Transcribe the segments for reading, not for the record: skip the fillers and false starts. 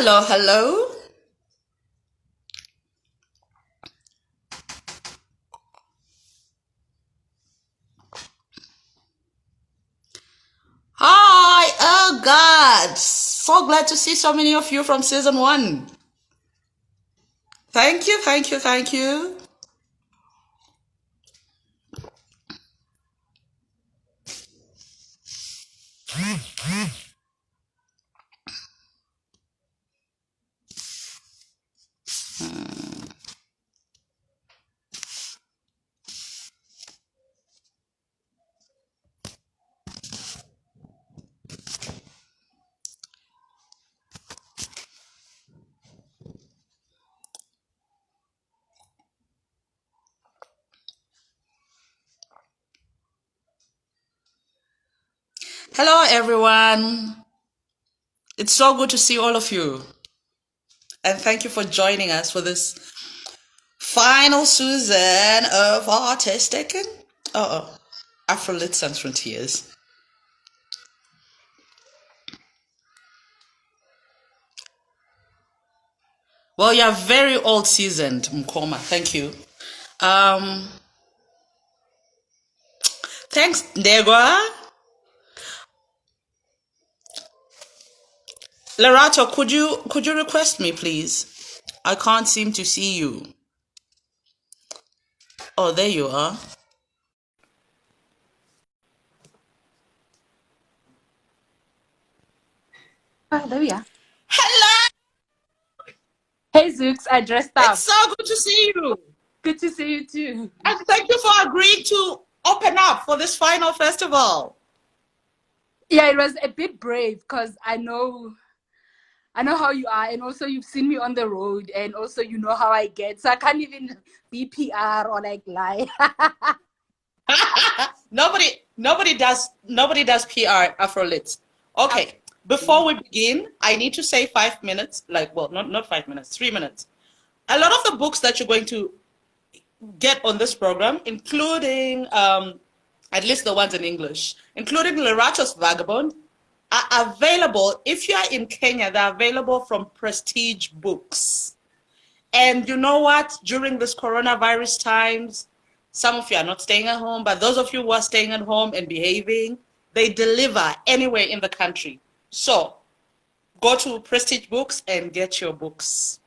Hello, hello. Hi, oh God. So glad to see so many of you from season one. Thank you, thank you, thank you. Hello, everyone. It's so good to see all of you. And thank you for joining us for this final season of Artistic and Afrolit and Frontières. Well, you're very old seasoned, Mkoma. Thank you. Um, Thanks, Ndegwa. Lerato, could you request me, please? I can't seem to see you. Oh, there you are. Ah, there we are. Hello! Hey, Zooks, I dressed up. It's so good to see you. Good to see you too. And thank you for agreeing to open up for this final festival. Yeah, it was a bit brave because I know how you are, and also you've seen me on the road, and also you know how I get, so I can't even be PR or like lie. Nobody does PR Afrolit. Okay, before we begin, I need to say 5 minutes, not 5 minutes, 3 minutes. A lot of the books that you're going to get on this program, including at least the ones in English, including Leratos Vagabond, are available. If you are in Kenya, they're available from Prestige Books. And you know what? During this coronavirus times, some of you are not staying at home, but those of you who are staying at home and behaving, they deliver anywhere in the country. So go to Prestige Books and get your books.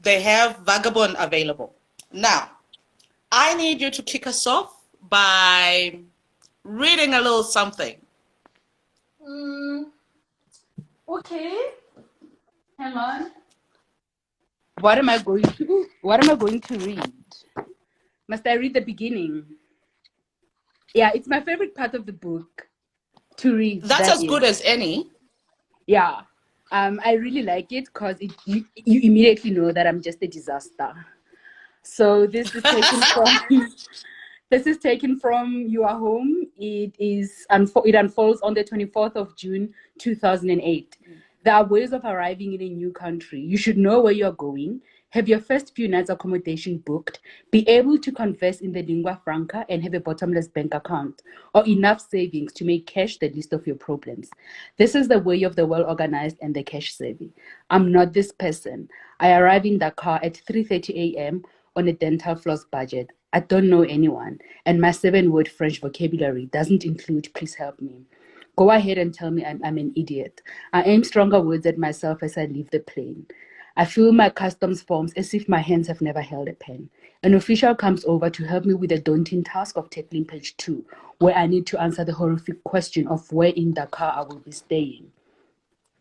They have Vagabond available. Now, I need you to kick us off by reading a little something. Okay. Hang on. What am I going to read? Must I read the beginning? Yeah, it's my favorite part of the book to read. That's as good as any. Yeah. I really like it because you immediately know that I'm just a disaster. So this is taken from You Are Home. It unfolds on the 24th of June 2008. There are ways of arriving in a new country. You should know where you're going, have your first few nights accommodation booked, be able to converse in the lingua franca, and have a bottomless bank account or enough savings to make cash the least of your problems. This is the way of the well-organized and the cash-savvy. I'm not this person. I arrive in Dakar at 3:30 a.m. on a dental floss budget. I don't know anyone, and my 7-word French vocabulary doesn't include please help me. Go ahead and tell me I'm an idiot. I aim stronger words at myself as I leave the plane. I fill my customs forms as if my hands have never held a pen. An official comes over to help me with the daunting task of tackling page 2, where I need to answer the horrific question of where in Dakar I will be staying.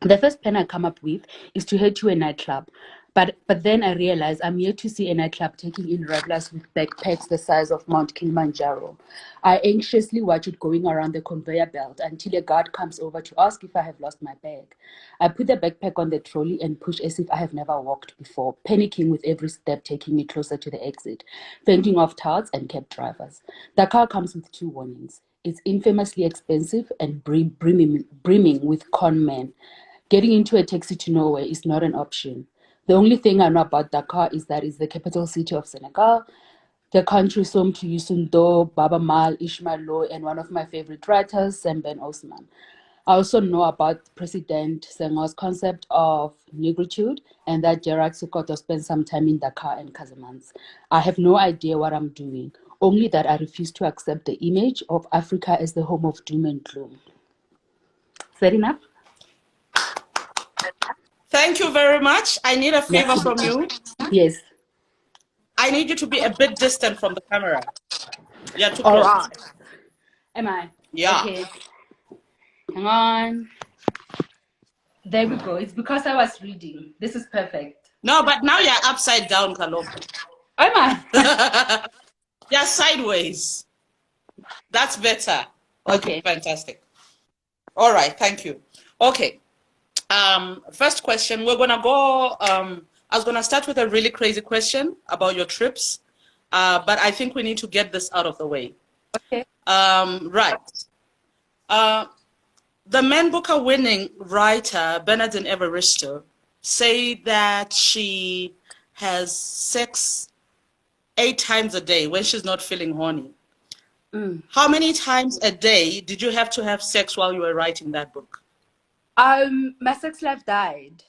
The first plan I come up with is to head to a nightclub. But then I realize I'm here to see a nightclub taking in regulars with backpacks the size of Mount Kilimanjaro. I anxiously watch it going around the conveyor belt until a guard comes over to ask if I have lost my bag. I put the backpack on the trolley and push as if I have never walked before, panicking with every step taking me closer to the exit, fending off touts and cab drivers. The car comes with 2 warnings. It's infamously expensive and brimming with con men. Getting into a taxi to nowhere is not an option. The only thing I know about Dakar is that it's the capital city of Senegal. The country is home to Youssou N'Dour, Baba Mal, Ismail Lo, and one of my favorite writers, Sam Ben Osman. I also know about President Senghor's concept of negritude and that Gerard Sokoto spent some time in Dakar and Casamance. I have no idea what I'm doing, only that I refuse to accept the image of Africa as the home of doom and gloom. Is that enough? Thank you very much. I need a favor from you. Yes. I need you to be a bit distant from the camera. Yeah, too All close. right. Am I? Yeah. Okay. Hang on. There we go. It's because I was reading. This is perfect. No, but now you're upside down, Kaloka. Am I? Yeah, sideways. That's better. Okay, fantastic. All right, thank you. Okay. First question, we're gonna go, I was gonna start with a really crazy question about your trips, but I think we need to get this out of the way. Okay. Right. The Man Booker winning writer, Bernardine Evaristo, say that she has sex 8 times a day when she's not feeling horny. How many times a day did you have to have sex while you were writing that book? My sex life died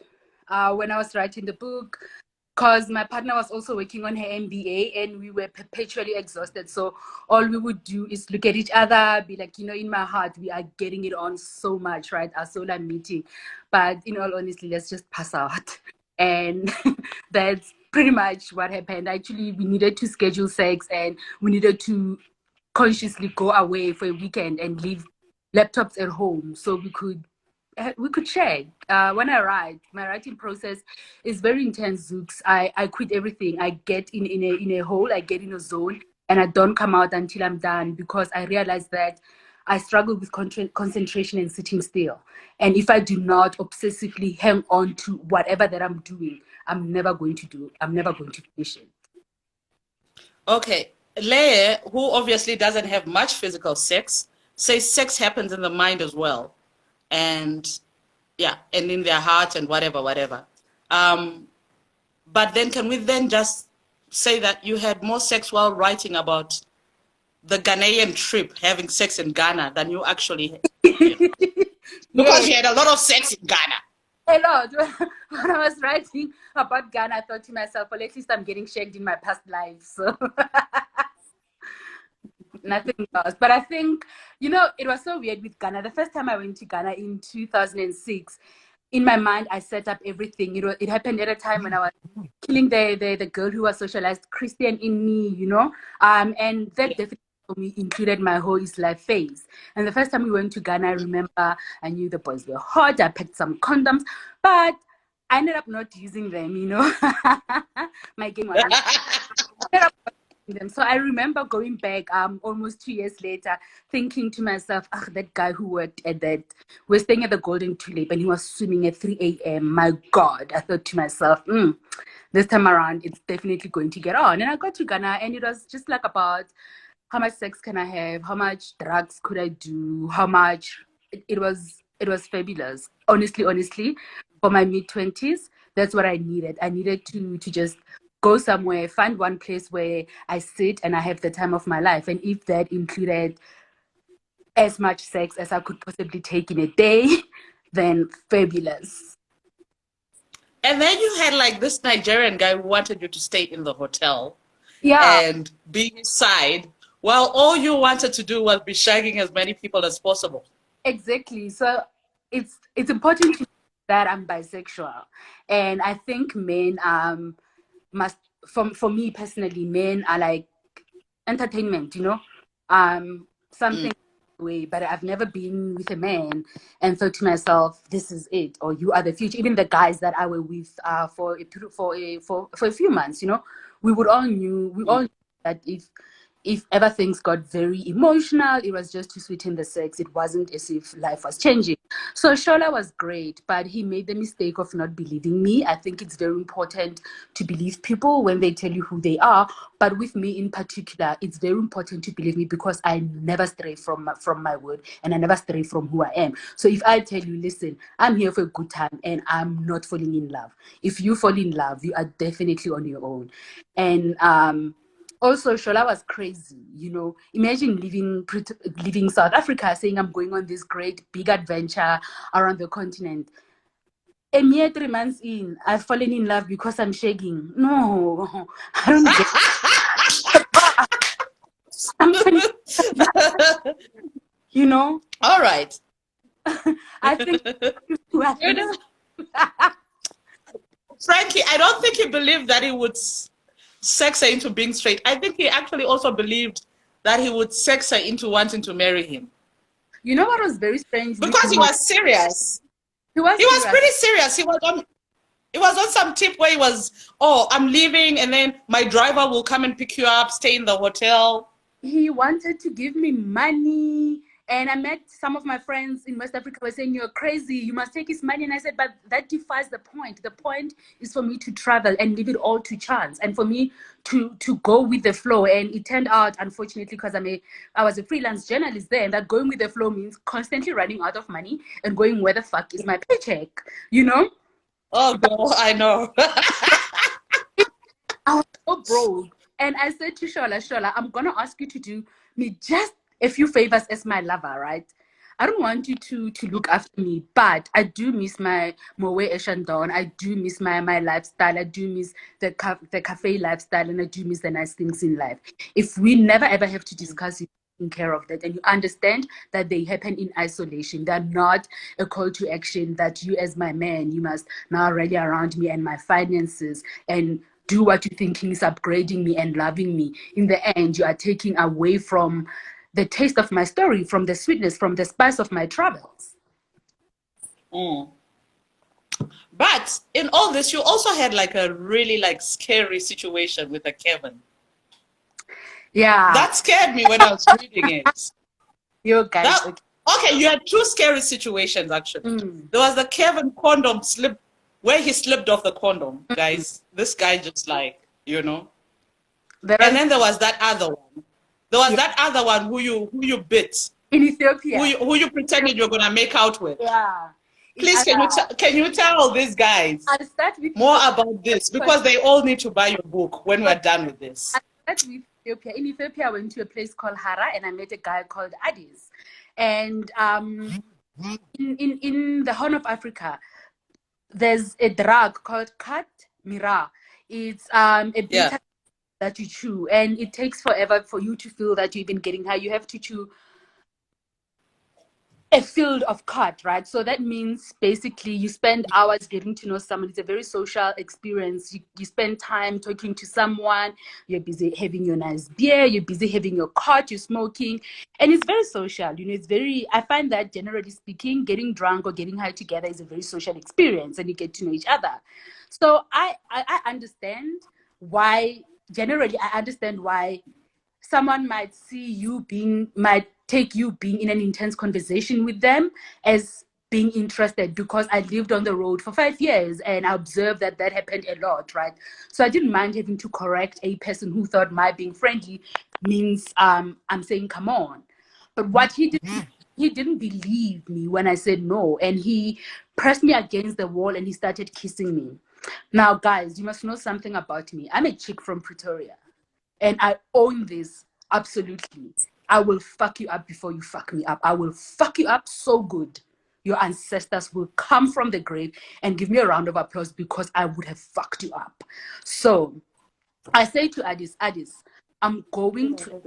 when I was writing the book, because my partner was also working on her MBA and we were perpetually exhausted. So all we would do is look at each other, be like, in my heart, we are getting it on so much, right? Our solar meeting. But in all honesty, let's just pass out. And that's pretty much what happened. Actually, we needed to schedule sex and we needed to consciously go away for a weekend and leave laptops at home so we could share. When I write, my writing process is very intense, Zooks. I quit everything. I get in a hole, I get in a zone, and I don't come out until I'm done, because I realize that I struggle with concentration and sitting still. And if I do not obsessively hang on to whatever that I'm doing, I'm never going to finish it. Okay. Leah, who obviously doesn't have much physical sex, says sex happens in the mind as well. And yeah, and in their heart and whatever. But then can we then just say that you had more sex while writing about the Ghanaian trip, having sex in Ghana, than you actually had? Because you had a lot of sex in Ghana. A lot. When I was writing about Ghana, I thought to myself, well, at least I'm getting shagged in my past lives. So nothing else. But I think, it was so weird with Ghana. The first time I went to Ghana in 2006, in my mind, I set up everything. It happened at a time when I was killing the girl who was socialized Christian in me, and that definitely for me included my whole Islam phase. And the first time we went to Ghana, I remember I knew the boys were hot. I packed some condoms, but I ended up not using them, My game was them. So I remember going back almost 2 years later, thinking to myself, that guy who worked at that, was staying at the Golden Tulip and he was swimming at 3 a.m. My God, I thought to myself, this time around, it's definitely going to get on. And I got to Ghana and it was just like about how much sex can I have? How much drugs could I do? How much? It was fabulous. Honestly, for my mid-20s, that's what I needed. I needed to just go somewhere, find one place where I sit and I have the time of my life. And if that included as much sex as I could possibly take in a day, then fabulous. And then you had like this Nigerian guy who wanted you to stay in the hotel and be his side, while all you wanted to do was be shagging as many people as possible. Exactly. So it's important to know that I'm bisexual. And I think men must, for me personally, men are like entertainment, something way, but I've never been with a man and thought to myself, this is it, or you are the future. Even the guys that I were with for a few months, we all knew that if ever things got very emotional, it was just to sweeten the sex. It wasn't as if life was changing. So Shola was great, but he made the mistake of not believing me. I think it's very important to believe people when they tell you who they are. But with me in particular, it's very important to believe me because I never stray from my word and I never stray from who I am. So if I tell you, listen, I'm here for a good time and I'm not falling in love. If you fall in love, you are definitely on your own. And Also, Shola was crazy, Imagine leaving South Africa, saying I'm going on this great big adventure around the continent. A mere 3 months in, I've fallen in love because I'm shaking. No, I don't get I'm 20, All right. I think You know, frankly, I don't think he believed that he would sex her into being straight. I think he actually also believed that he would sex her into wanting to marry him. You know what was very strange? Because he was serious. He was serious. Pretty serious. He was on some tip where he was, oh, I'm leaving and then my driver will come and pick you up, stay in the hotel. He wanted to give me money. And I met some of my friends in West Africa were saying, you're crazy, you must take his money. And I said, but that defies the point. The point is for me to travel and leave it all to chance and for me to go with the flow. And it turned out, unfortunately, because I was a freelance journalist there, and that going with the flow means constantly running out of money and going, where the fuck is my paycheck? Oh, girl, I know. I was so broke. And I said to Shola, I'm going to ask you to do me just a few favors as my lover, right? I don't want you to look after me, but I do miss my Moe Eshandon. I do miss my lifestyle. I do miss the cafe lifestyle, and I do miss the nice things in life. If we never ever have to discuss it, taking care of that, and you understand that they happen in isolation, they're not a call to action that you as my man, you must now rally around me and my finances and do what you thinking is upgrading me and loving me. In the end, you are taking away from the taste of my story, from the sweetness, from the spice of my travels. But in all this, you also had like a really scary situation with a Kevin. Yeah. That scared me when I was reading it. You guys. Okay, you had two scary situations actually. There was the Kevin condom slip, where he slipped off the condom, guys. This guy just and then there was that other one. There was that other one who you bit in Ethiopia, who you pretended you were gonna make out with. Yeah. Please, can you tell these guys more about this, because they all need to buy your book when we're done with this. I'll start with Ethiopia. In Ethiopia, I went to a place called Hara, and I met a guy called Addis. And in the Horn of Africa, there's a drug called kat mira. It's a bitter that you chew, and it takes forever for you to feel that you've been getting high. You have to chew a field of cut, right? So that means basically you spend hours getting to know someone. It's a very social experience. You spend time talking to someone. You're busy having your nice beer. You're busy having your cut. You're smoking. And it's very social. I find that generally speaking, getting drunk or getting high together is a very social experience, and you get to know each other. So I understand why, generally, I understand why someone might take you being in an intense conversation with them as being interested, because I lived on the road for 5 years and I observed that happened a lot, right? So I didn't mind having to correct a person who thought my being friendly means I'm saying come on. But what he didn't believe me when I said no, and he pressed me against the wall and he started kissing me. Now, guys, you must know something about me. I'm a chick from Pretoria. And I own this, absolutely. I will fuck you up before you fuck me up. I will fuck you up so good. Your ancestors will come from the grave and give me a round of applause, because I would have fucked you up. So I say to Addis, I'm going to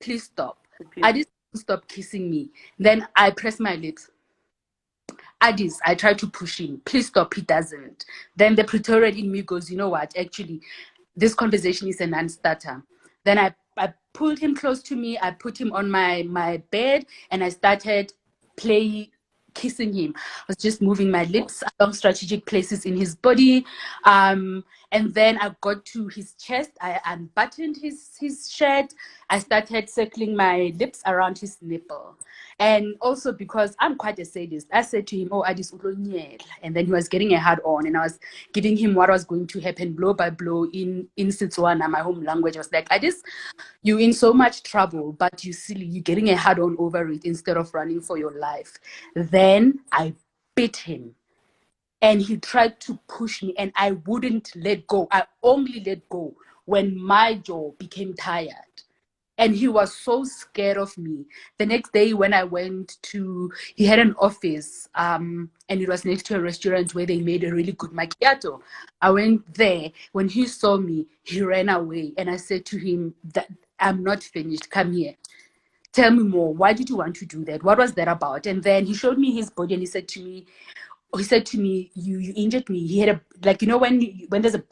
please stop. Addis, stop kissing me. Then I press my lips. Addis, I try to push him. Please stop. He doesn't. Then the Pretorian in me goes, you know what? Actually, this conversation is a non-starter. Then I pulled him close to me. I put him on my bed, and I started kissing him. I was just moving my lips along strategic places in his body. And then I got to his chest. I unbuttoned his shirt. I started circling my lips around his nipple. And also because I'm quite a sadist, I said to him, oh, Addis ulonyela. And then he was getting a hard on, and I was giving him what was going to happen blow by blow in Setswana, my home language. I was like, Addis, you're in so much trouble, but you silly, you're getting a hard on over it instead of running for your life. Then I bit him, and he tried to push me, and I wouldn't let go. I only let go when my jaw became tired. And he was so scared of me. The next day when I went to, he had an office, and it was next to a restaurant where they made a really good macchiato. I went there. When he saw me, he ran away. And I said to him that I'm not finished. Come here. Tell me more. Why did you want to do that? What was that about? And then he showed me his body and he said to me, you injured me. He had a, like, you know, when there's a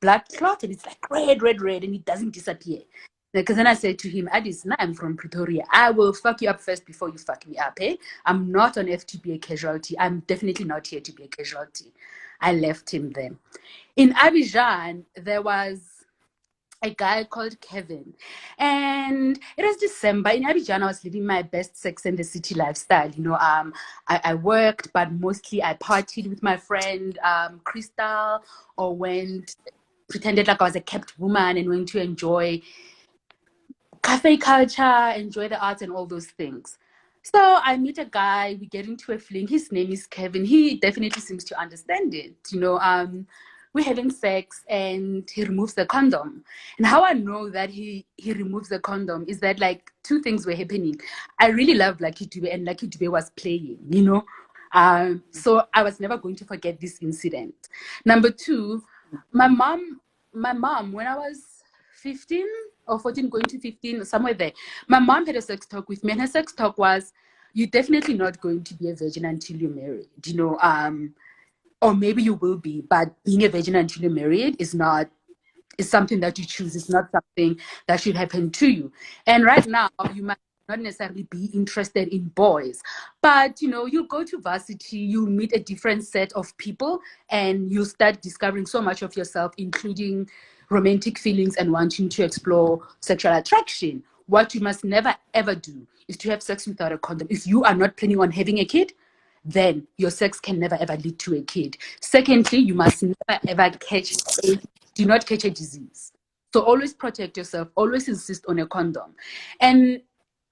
blood clot and it's like red, and it doesn't disappear. Because then I said to him, Addis, now I'm from Pretoria. I will fuck you up first before you fuck me up, eh? I'm not on F to be a casualty. I'm definitely not here to be a casualty. I left him then. In Abidjan, there was a guy called Kevin. And it was December. In Abidjan, I was living my best Sex and the City lifestyle. You know, I worked, but mostly I partied with my friend Crystal, or pretended like I was a kept woman and went to enjoy cafe culture, enjoy the arts and all those things. So I meet a guy, we get into a fling. His name is Kevin. He definitely seems to understand it. You know, we're having sex and he removes the condom. And how I know that he removes the condom is that, like, two things were happening. I really loved Lucky Dube, and Lucky Dube was playing, you know. So I was never going to forget this incident. Number two, my mom, when I was 15 or 14, going to 15, somewhere there, my mom had a sex talk with me, and her sex talk was, you're definitely not going to be a virgin until you're married, you know, or maybe you will be, but being a virgin until you're married is something that you choose. It's not something that should happen to you. And right now, you might not necessarily be interested in boys, but, you know, you go to varsity, you meet a different set of people, and you start discovering so much of yourself, including romantic feelings and wanting to explore sexual attraction. What you must never ever do is to have sex without a condom. If you are not planning on having a kid, then your sex can never ever lead to a kid. Secondly, you must never ever do not catch a disease. So always protect yourself, always insist on a condom. And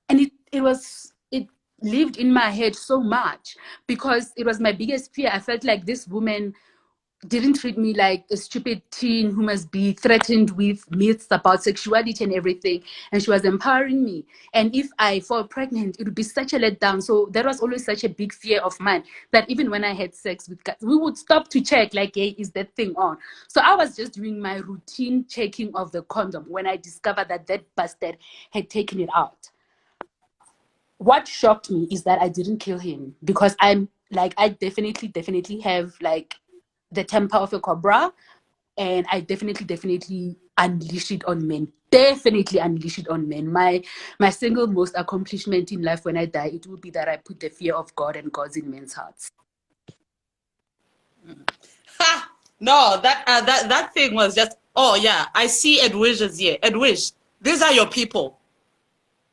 it lived in my head so much because it was my biggest fear. I felt like this woman didn't treat me like a stupid teen who must be threatened with myths about sexuality and everything. And she was empowering me. And if I fall pregnant, it would be such a letdown. So that was always such a big fear of mine that even when I had sex with guys, we would stop to check, like, hey, is that thing on? So I was just doing my routine checking of the condom when I discovered that bastard had taken it out. What shocked me is that I didn't kill him, because I definitely have, like, the temper of a cobra, and I definitely unleash it on men. Definitely unleash it on men. My single most accomplishment in life when I die, it will be that I put the fear of God and gods in men's hearts. Ha! No, that thing was just, oh yeah, I see Edwish is here. Edwish, these are your people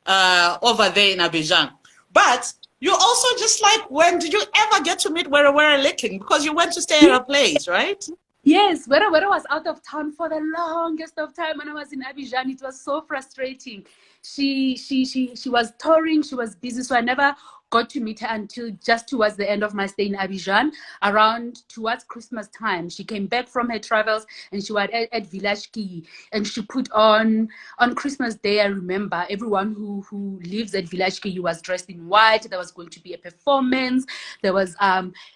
over there in Abidjan. But you also, just like, when did you ever get to meet Wera Licking? Because you went to stay at a place, right? Yes, Wera was out of town for the longest of time when I was in Abidjan. It was so frustrating. She was touring, she was busy, so I never got to meet her until just towards the end of my stay in Abidjan, around towards Christmas time. She came back from her travels and she was at Village Key, and she put on Christmas Day. I remember everyone who lives at Village Key was dressed in white. There was going to be a performance. There was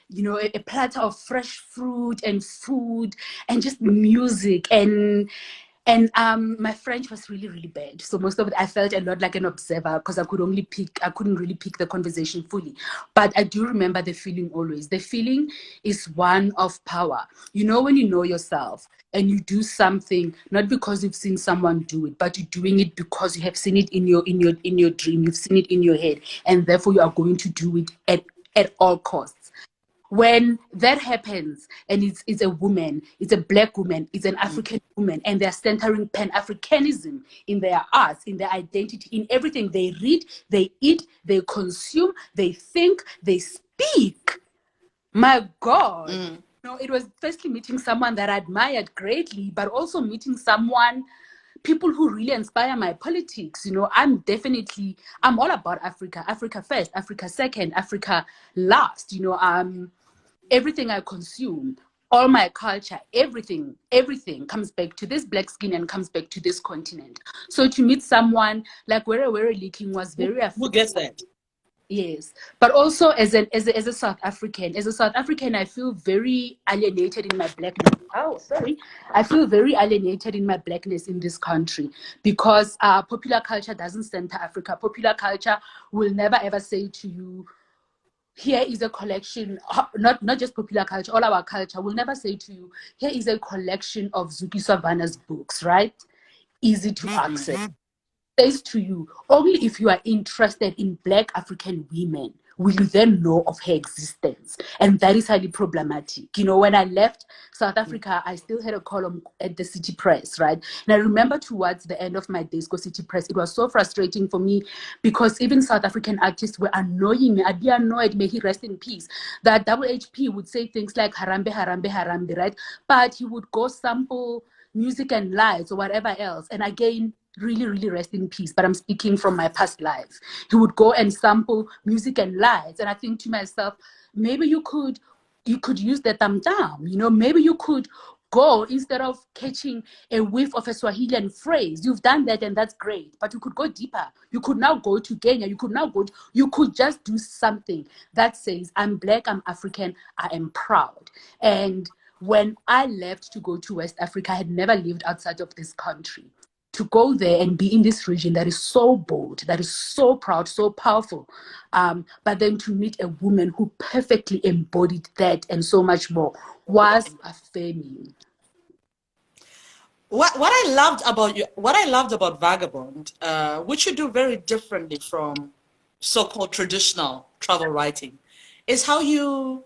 you know, a platter of fresh fruit and food and just music, and my French was really, really bad. So most of it, I felt a lot like an observer because I couldn't really pick the conversation fully. But I do remember the feeling always. The feeling is one of power. You know, when you know yourself and you do something, not because you've seen someone do it, but you're doing it because you have seen it in your dream, you've seen it in your head, and therefore you are going to do it at all costs. When that happens, and it's a woman, it's a Black woman, it's an African woman, and they're centering Pan-Africanism in their arts, in their identity, in everything they read, they eat, they consume, they think, they speak. My God. You know, it was firstly meeting someone that I admired greatly, but also meeting people who really inspire my politics. You know, I'm all about Africa. Africa first, Africa second, Africa last. You know, everything I consume, all my culture, everything comes back to this black skin and comes back to this continent. So to meet someone like Were Leaking was very Who gets that? yes, but also as a South African, I feel very alienated in my blackness. Oh, sorry, I feel very alienated in my blackness in this country because popular culture doesn't center Africa. Popular culture will never ever say to you, here is a collection, not just popular culture, all our culture will never say to you, here is a collection of Zukiswa Wanner's books, right? Easy to access. Says to you, only if you are interested in Black African women will you then know of her existence. And that is highly problematic. You know, when I left South Africa, I still had a column at the City Press, right? And I remember towards the end of my days go City Press, it was so frustrating for me because even South African artists were annoying me. I'd be annoyed, may he rest in peace, that Double HP would say things like harambe, harambe, harambe, right? But he would go sample music and lights or whatever else. And again, really, really rest in peace, but I'm speaking from my past life. He would go and sample music and lights, and I think to myself, maybe you could use the tam-tam, you know, maybe you could go instead of catching a whiff of a Swahilian phrase. You've done that and that's great, but you could go deeper. You could now go to Kenya. You could just do something that says, I'm Black, I'm African, I am proud. And when I left to go to West Africa, I had never lived outside of this country. To go there and be in this region that is so bold, that is so proud, so powerful, but then to meet a woman who perfectly embodied that and so much more was affirming. What I loved about Vagabond, which you do very differently from so-called traditional travel writing, is how you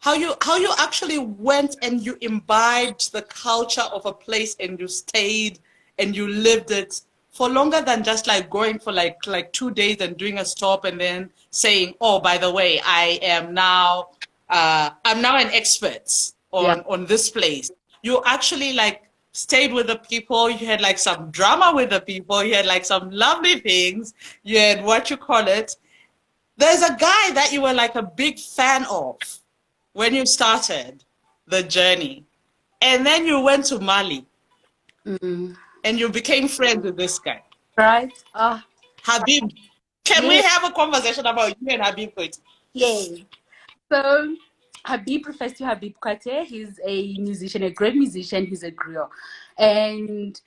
actually went and you imbibed the culture of a place and you stayed and you lived it for longer than just like going for like 2 days and doing a stop and then saying, oh, by the way, I'm now an expert on this place. You actually like stayed with the people, you had like some drama with the people, you had like some lovely things, you had what you call it. There's a guy that you were like a big fan of when you started the journey. And then you went to Mali. And you became friends with this guy. Right? Habib. Can we have a conversation about you and Habib? Yes. So Habib, Professor Habib Kwate, he's a musician, a great musician. He's a griot. And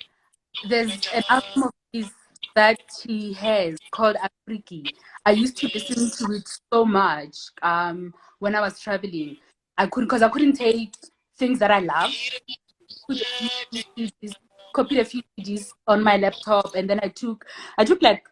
there's an album of his that he has called Afriki. I used to listen to it so much when I was traveling. I couldn't take things that I love. Copied a few CDs on my laptop, and then I took like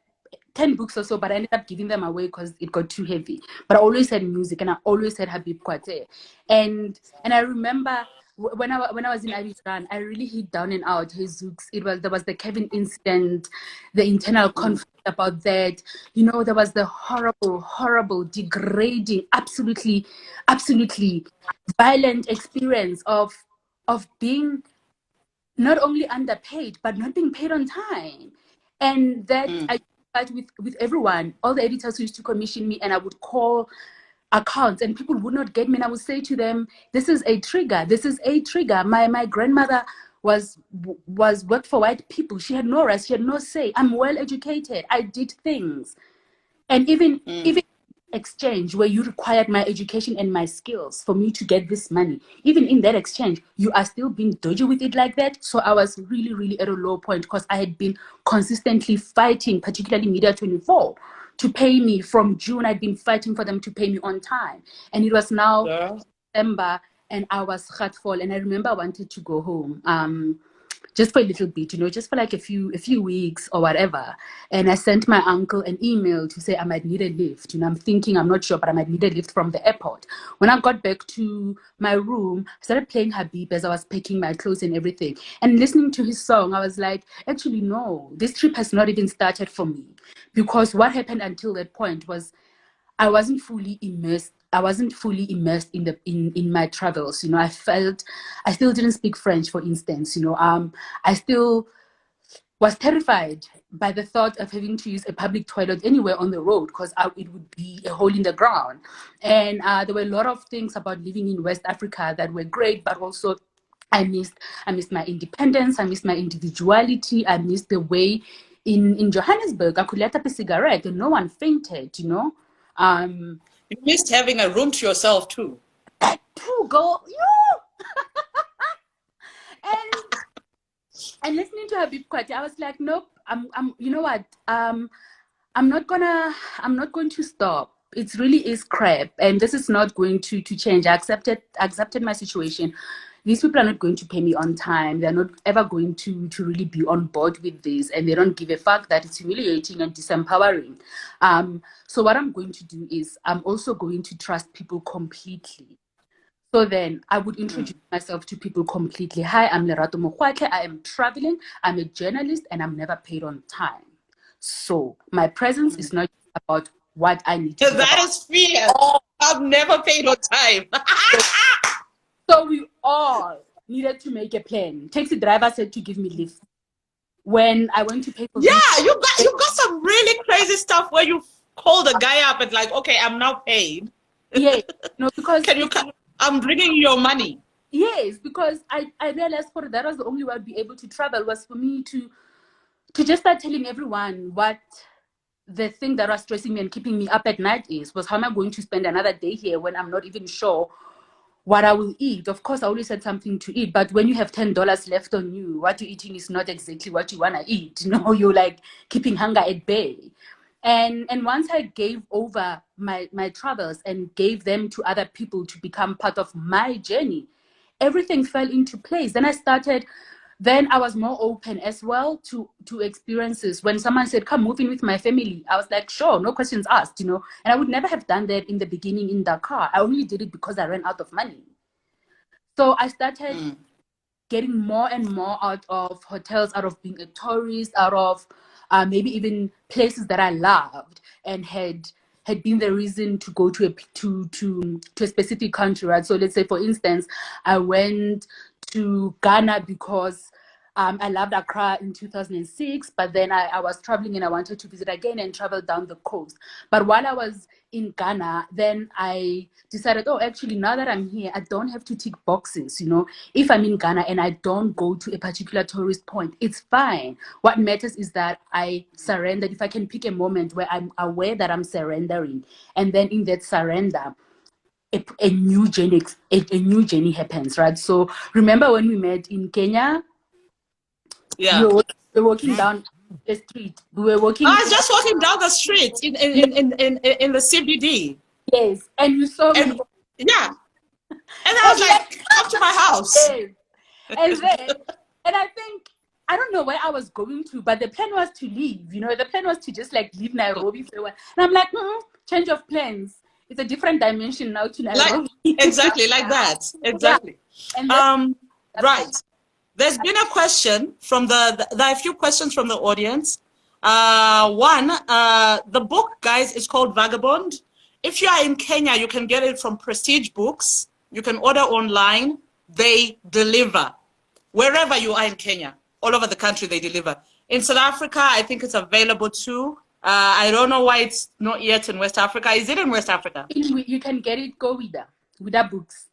10 books or so, but I ended up giving them away because it got too heavy. But I always had music, and I always had Habib Kwate. And I remember when I was in Abidjan, I really hit down and out his Zooks. There was the Kevin incident, the internal conflict about that. You know, there was the horrible, degrading, absolutely violent experience of being not only underpaid, but not being paid on time. And that I did with everyone. All the editors who used to commission me, and I would call accounts and people would not get me. And I would say to them, this is a trigger. My grandmother worked for white people. She had no rights. She had no say. I'm well educated. I did things. And even exchange where you required my education and my skills for me to get this money, even in that exchange, you are still being dodgy with it like that. So I was really, really at a low point because I had been consistently fighting, particularly Media 24, to pay me. From June, I'd been fighting for them to pay me on time. And it was now December, and I was hurtful. And I remember I wanted to go home. Just for a little bit, you know, just for like a few weeks or whatever. And I sent my uncle an email to say I might need a lift. You know, I'm not sure, but I might need a lift from the airport. When I got back to my room, I started playing Habib as I was packing my clothes and everything. And listening to his song, I was like, actually, no, this trip has not even started for me. Because what happened until that point was I wasn't fully immersed in my travels. You know, I still didn't speak French, for instance. You know, I still was terrified by the thought of having to use a public toilet anywhere on the road because it would be a hole in the ground. And there were a lot of things about living in West Africa that were great, but also I missed my independence. I missed my individuality. I missed the way in Johannesburg I could light up a cigarette and no one fainted, you know. You missed having a room to yourself too. That too, girl. And listening to Habib Kwati, I was like, nope. You know what? I'm not going to stop. It really is crap, and this is not going to change. I accepted my situation. These people are not going to pay me on time. They're not ever going to really be on board with this, and they don't give a fuck that it's humiliating and disempowering. So what I'm going to do is I'm also going to trust people completely. So then I would introduce myself to people completely. Hi, I'm Lerato Mogoatlhe. I am traveling. I'm a journalist and I'm never paid on time. So my presence is not about what I need to do. That is fear. I've never paid on time. So we all needed to make a plan. Taxi driver said to give me lift. When I went to pay for you got some really crazy stuff where you call the guy up and like, okay, I'm now paid. Yeah, no, because I'm bringing you your money. Yes, because I realized that was the only way I'd be able to travel was for me to just start telling everyone what the thing that was stressing me and keeping me up at night was how am I going to spend another day here when I'm not even sure what I will eat. Of course, I always had something to eat, but when you have $10 left on you, what you're eating is not exactly what you want to eat. You know, you're like keeping hunger at bay. And once I gave over my travels and gave them to other people to become part of my journey, everything fell into place. Then I was more open as well to experiences. When someone said, come move in with my family, I was like, sure, no questions asked, you know. And I would never have done that in the beginning in Dakar. I only did it because I ran out of money. So I started getting more and more out of hotels, out of being a tourist, out of maybe even places that I loved and had been the reason to go to a specific country, right? So let's say, for instance, I went to Ghana because I loved Accra in 2006, but then I was traveling and I wanted to visit again and travel down the coast. But while I was in Ghana, then I decided, actually, now that I'm here, I don't have to tick boxes, you know. If I'm in Ghana and I don't go to a particular tourist point, it's fine. What matters is that I surrendered. If I can pick a moment where I'm aware that I'm surrendering, and then in that surrender, a new journey happens, right? So remember when we met in Kenya? Yeah. We were walking down the street. We were walking. I was just walking down the street in the CBD. Yes, and you saw me. Yeah. And I was like, come to my house. Yes. And I think, I don't know where I was going to, but the plan was to leave. You know, the plan was to just like leave Nairobi for a while. And I'm like, change of plans. It's a different dimension now to Nairobi. Exactly, like that. Exactly. Yeah. Right. There's been a question from there are a few questions from the audience. One, the book, guys, is called Vagabond. If you are in Kenya, you can get it from Prestige Books. You can order online. They deliver. Wherever you are in Kenya, all over the country, they deliver. In South Africa, I think it's available too. I don't know why it's not yet in West Africa. Is it in West Africa? You can get it, go with that books.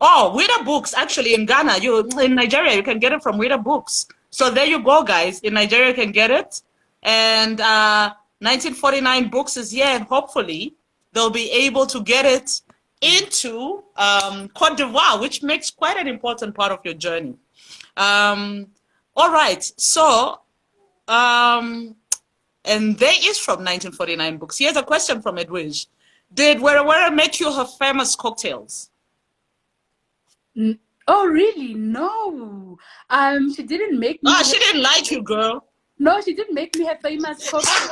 Oh, Wida Books, actually, in Ghana, in Nigeria, you can get it from Wida Books. So there you go, guys. In Nigeria, you can get it. And 1949 Books is here, and hopefully they'll be able to get it into Cote d'Ivoire, which makes quite an important part of your journey. All right. So, and there is from 1949 Books. Here's a question from Edwige. Did Wera make you her famous cocktails? Oh, really? No. She didn't make me. Oh, she didn't like you, girl. No, she didn't make me her famous cocktails.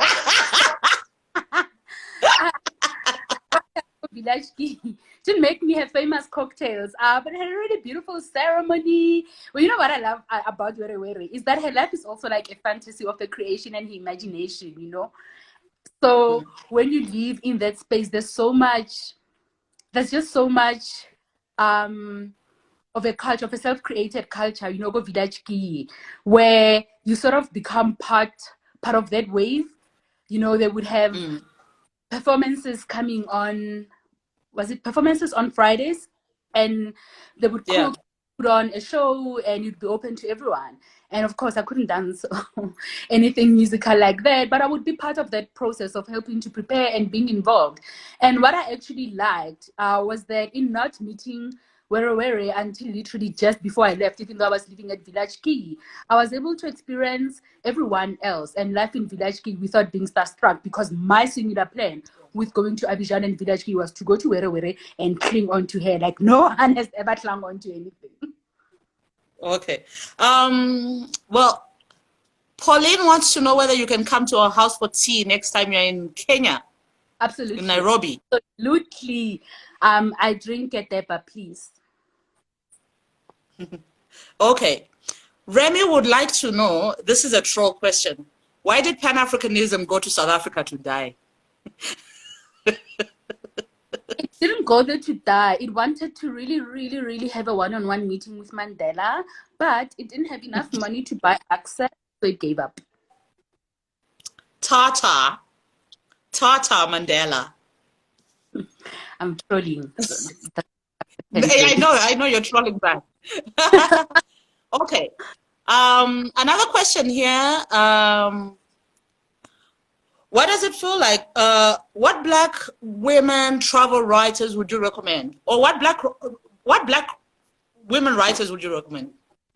She didn't make me her famous cocktails. But her really beautiful ceremony. Well, you know what I love about Wera is that her life is also like a fantasy of the creation and the imagination, you know? So when you live in that space, there's just so much a culture, of a self-created culture, you know, go village key, where you sort of become part of that wave. You know, they would have performances coming on, was it performances on Fridays? And they would Yeah. put on a show and you'd be open to everyone. And of course, I couldn't dance or anything musical like that, but I would be part of that process of helping to prepare and being involved. And what I actually liked was that in not meeting Were until literally just before I left, even though I was living at Village Key, I was able to experience everyone else and life in Village Key without being starstruck, because my singular plan with going to Abidjan and Village Key was to go to Were and cling on to her like no one has ever clung on to anything. Okay. Well, Pauline wants to know whether you can come to our house for tea next time you're in Kenya. Absolutely. In Nairobi. Absolutely. I drink at Depa, please. Okay. Remy would like to know, this is a troll question, why did Pan-Africanism go to South Africa to die? It didn't go there to die. It wanted to really, really, really have a one-on-one meeting with Mandela, but it didn't have enough money to buy access, so it gave up. Tata Mandela. I'm trolling. I know you're trolling back. Okay. Another question here. What does it feel like? What Black women travel writers would you recommend? Or what Black women writers would you recommend,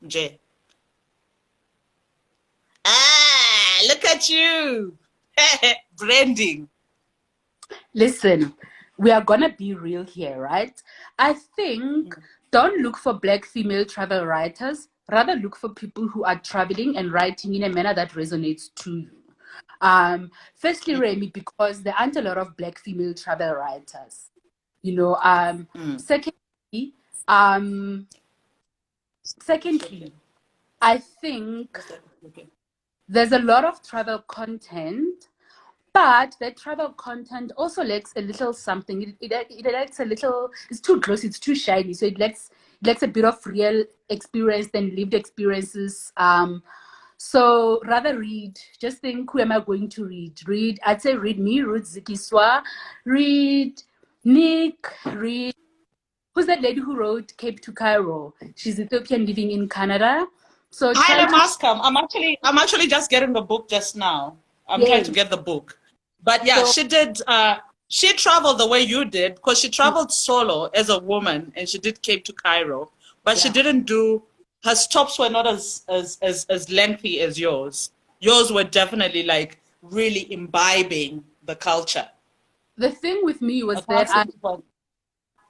Jay? Ah, look at you. Branding. Listen, we are gonna be real here, right? I think don't look for Black female travel writers. Rather look for people who are traveling and writing in a manner that resonates to you. Firstly, Remy, because there aren't a lot of Black female travel writers. You know, secondly, I think there's a lot of travel content, but that travel content also lacks a little something. It lacks a little, it's too gross, it's too shiny. So it lacks a bit of real experience than lived experiences. So rather read, just think, who am I going to read? I'd say read me, read Zukiswa, read Nick, read, who's that lady who wrote Cape to Cairo? She's Ethiopian living in Canada. So Hi, Mascom. I'm actually just getting the book just now. I'm trying to get the book. But yeah, she did, she traveled the way you did, because she traveled solo as a woman and she did Cape to Cairo, but she didn't do, her stops were not as lengthy as yours. Yours were definitely like really imbibing the culture. The thing with me was that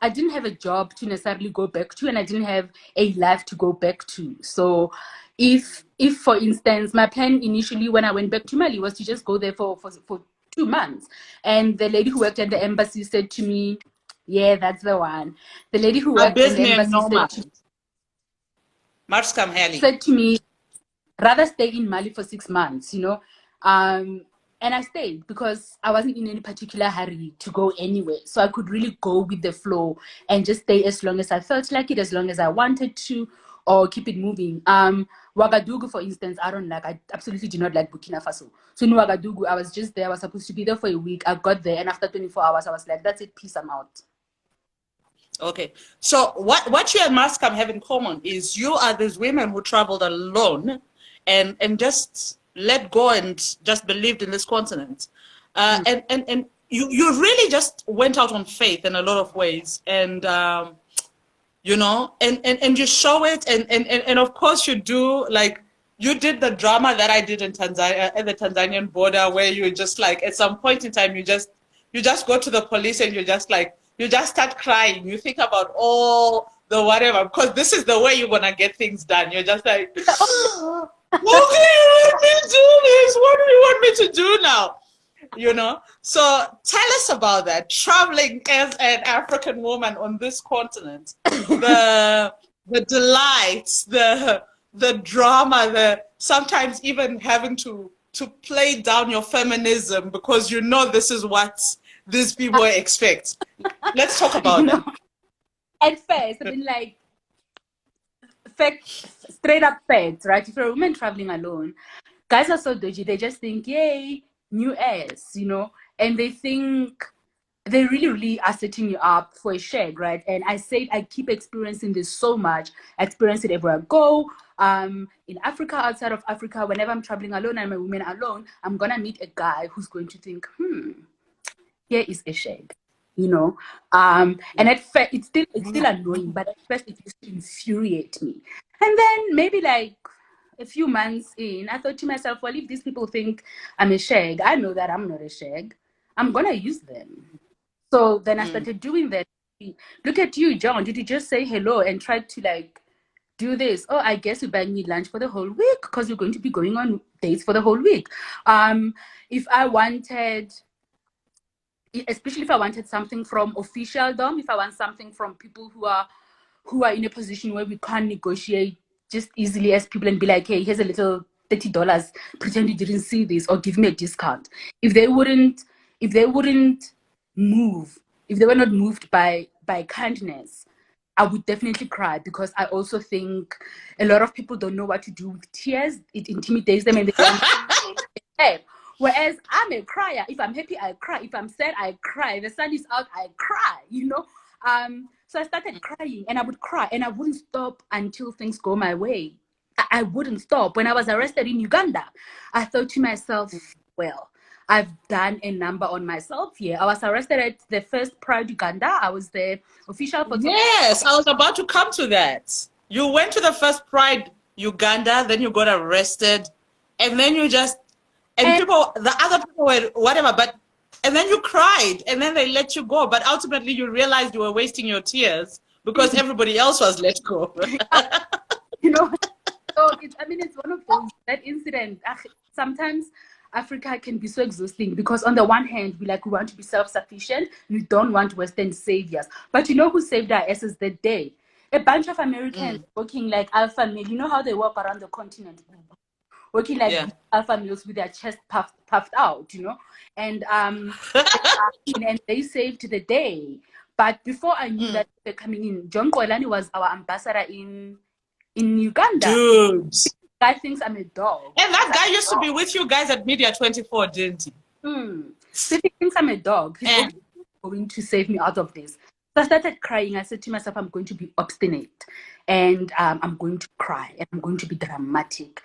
I didn't have a job to necessarily go back to, and I didn't have a life to go back to. So if for instance, my plan initially when I went back to Mali was to just go there for 2 months. And the lady who worked at the embassy said to me, yeah, that's the one. The lady who worked at the embassy said to me, rather stay in Mali for 6 months, you know. And I stayed because I wasn't in any particular hurry to go anywhere. So I could really go with the flow and just stay as long as I felt like it, as long as I wanted to, or keep it moving. Ouagadougou, for instance, I absolutely do not like Burkina Faso. So in Ouagadougou, I was just there. I was supposed to be there for a week. I got there, and after 24 hours, I was like, that's it, peace, I'm out. Okay. So what you and Mascom have in common is you are these women who traveled alone and just let go and just believed in this continent. And you really just went out on faith in a lot of ways. And, you know, and you show it. And of course you do, like, you did the drama that I did in Tanzania, at the Tanzanian border, where you just like, at some point in time, you just go to the police and you just start crying. You think about all the whatever, because this is the way you're going to get things done. You're just like, okay, let me do this. What do you want me to do now? You know? So tell us about that. Traveling as an African woman on this continent, the delights, the drama, the sometimes even having to play down your feminism because you know this is what these people expect. Let's talk about that. At first, I mean, like, straight up facts, right? If you're a woman traveling alone, guys are so dodgy. They just think, yay, new ass, you know, and they think they really, really are setting you up for a shag, right? And I keep experiencing this so much. I experience it everywhere I go. In Africa, outside of Africa, whenever I'm traveling alone, I'm a woman alone, I'm gonna meet a guy who's going to think, here is a shag, you know. And at first, it's still annoying, but at first it used to infuriate me. And then maybe like a few months in, I thought to myself, well, if these people think I'm a shag, I know that I'm not a shag. I'm gonna use them. So then I started doing that. Look at you, John. Did you just say hello and try to like do this? Oh, I guess you're buying me lunch for the whole week because you're going to be going on dates for the whole week. If I wanted, especially if I wanted something from official dom, if I want something from people who are in a position where we can't negotiate just easily as people and be like, hey, here's a little $30, pretend you didn't see this, or give me a discount. If they wouldn't move, if they were not moved by kindness, I would definitely cry, because I also think a lot of people don't know what to do with tears. It intimidates them and they want to whereas I'm a crier. If I'm happy, I cry. If I'm sad, I cry. The sun is out, I cry, you know. So I started crying, and I would cry, and I wouldn't stop until things go my way. I wouldn't stop. When I was arrested in Uganda, I thought to myself, well, I've done a number on myself here. I was arrested at the first Pride Uganda. I was the official photographer. Yes, I was about to come to that. You went to the first Pride Uganda, then you got arrested, and then you just, the other people were whatever, and then you cried, and then they let you go. But ultimately, you realized you were wasting your tears because everybody else was let go. You know, so it's one of those, that incident. Sometimes Africa can be so exhausting, because on the one hand, we want to be self-sufficient. We don't want Western saviors. But you know who saved our asses that day? A bunch of Americans working like alpha male. You know how they walk around the continent, working like alpha males with their chest puffed out, you know? And and they saved the day. But before I knew that they were coming in, John Koelani was our ambassador in Uganda. Dude. Guy thinks I'm a dog. And that guy used to be with you guys at Media 24, didn't he? So he thinks I'm a dog. He's going to save me out of this. So I started crying. I said to myself, I'm going to be obstinate, and I'm going to cry, and I'm going to be dramatic.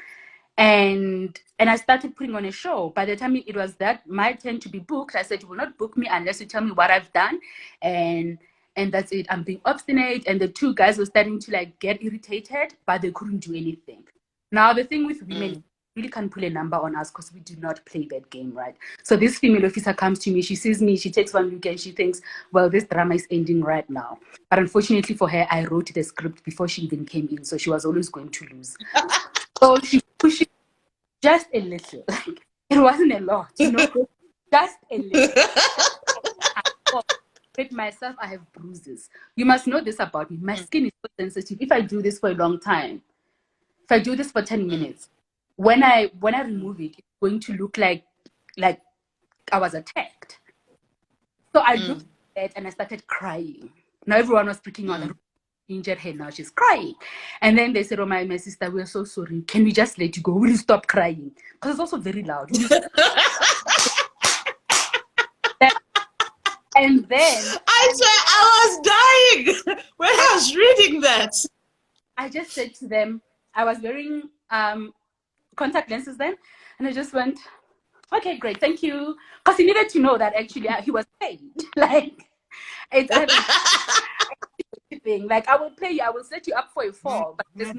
And I started putting on a show. By the time it was my turn to be booked, I said, you will not book me unless you tell me what I've done. And that's it. I'm being obstinate. And the two guys were starting to get irritated, but they couldn't do anything. Now, the thing with women, really can't pull a number on us because we do not play that game, right? So this female officer comes to me, she sees me, she takes one look, and she thinks, well, this drama is ending right now. But unfortunately for her, I wrote the script before she even came in, so she was always going to lose. So she pushed it just a little. It wasn't a lot, you know, just a little. With myself, I have bruises. You must know this about me. My skin is so sensitive. If I do this for a long time, if I do this for 10 minutes, when I remove it, it's going to look like I was attacked. So I looked at it and I started crying. Now everyone was freaking out. Injured her, now she's crying. And then they said, oh, my sister, we're so sorry. Can we just let you go? Will you stop crying? Because it's also very loud. And then I swear I was dying when I was reading that. I just said to them, I was wearing contact lenses then, and I just went, okay, great, thank you. Because he needed to know that actually he was paid. It's thing. I will pay you, I will set you up for a fall. But there's